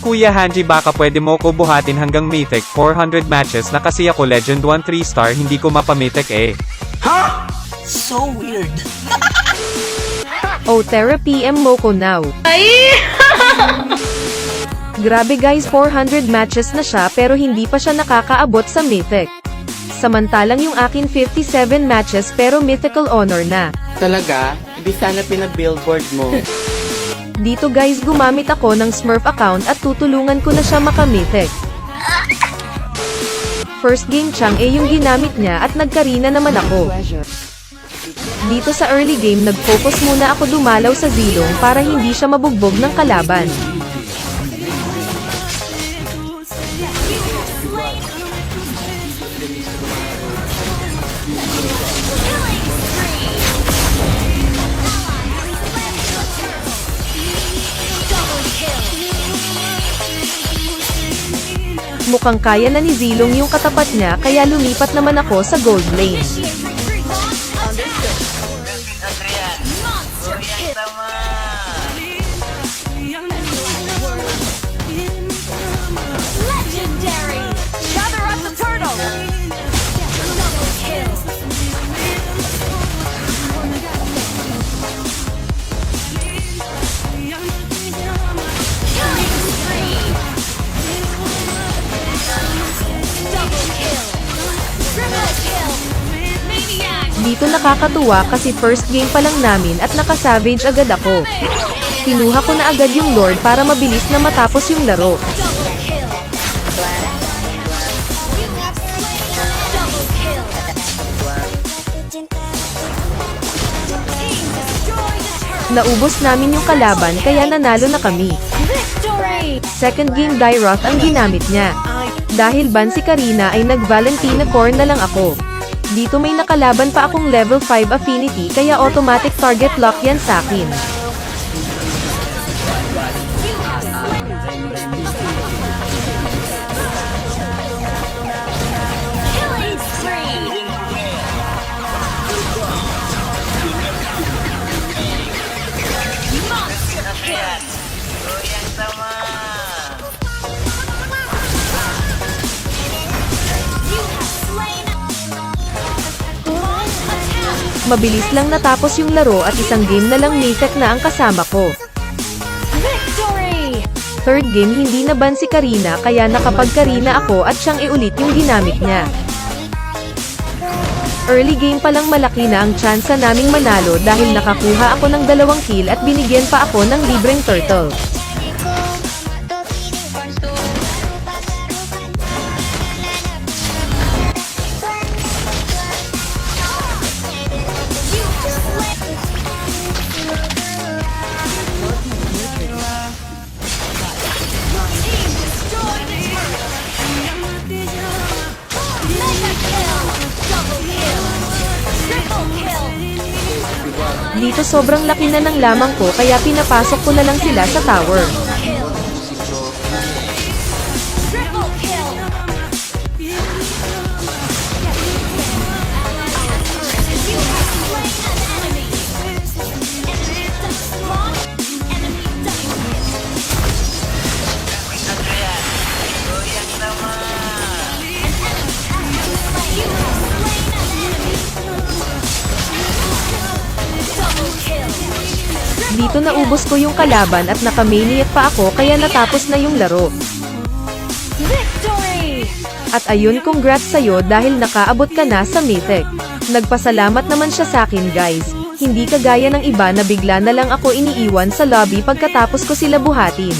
Kuya Hanji, baka pwede mo ko buhatin hanggang Mythic 400 matches na kasi ako Legend 1 3-star, hindi ko mapamythic eh. So weird. Oh, therapy mo ko now. Ay! Grabe guys, 400 matches na siya pero hindi pa siya nakakaabot sa Mythic. Samantalang yung akin 57 matches pero Mythical Honor na. Talaga? Hindi sana pinag-billboard mo. Dito guys, gumamit ako ng Smurf account at tutulungan ko na siya maka-Mythic. First game Chang yung ginamit niya at nagkarina naman ako. Dito sa early game nag-focus muna ako dumalaw sa Zilong para hindi siya mabugbog ng kalaban. Mukhang kaya na ni Zilong yung katapat niya kaya lumipat naman ako sa gold lane. Legendary! Gather up the turtle! Double kill! Killing spree! Double kill! Triple kill! Maniac! Dito nakakatuwa kasi first game pa lang namin at naka-savage agad ako. Kinuha ko na agad yung Lord para mabilis na matapos yung laro. Double kill! You have slain double kill! Team destroy the turtle! Naubos namin yung kalaban kaya nanalo na kami. Victory! Second game Dairoth ang ginamit niya. Dahil ban si Karina ay nag-Valentina Core na lang ako. Dito may nakalaban pa akong level 5 affinity kaya automatic target lock yan sakin. Killing spree! Monster kill! You have slain! Long attack! Mabilis lang natapos yung laro at isang game na lang Mythic na ang kasama ko. Victory! Third game hindi na ban si Karina kaya nakapag-Karina ako at siyang iulit yung ginamit niya. Early game pa lang malaki na ang tsansa naming manalo dahil nakakuha ako ng 2 kill at binigyan pa ako ng libreng turtle. You have slain! Team destroyed the turtle! Mega kill! Double kill! Triple kill! Dito sobrang laki na ng lamang ko kaya pinapasok ko na lang sila sa tower. Kill! Triple kill! You have slain an enemy! Enemy spawn! Enemy double kill! You have slain an enemy! Double kill! Dito naubos ko yung kalaban at naka-maniac pa ako kaya natapos na yung laro. Victory! At ayun, congrats sa'yo dahil nakaabot ka na sa Mythic. Nagpasalamat naman siya sa akin guys. Hindi kagaya ng iba na bigla na lang ako iniiwan sa lobby pagkatapos ko sila buhatin.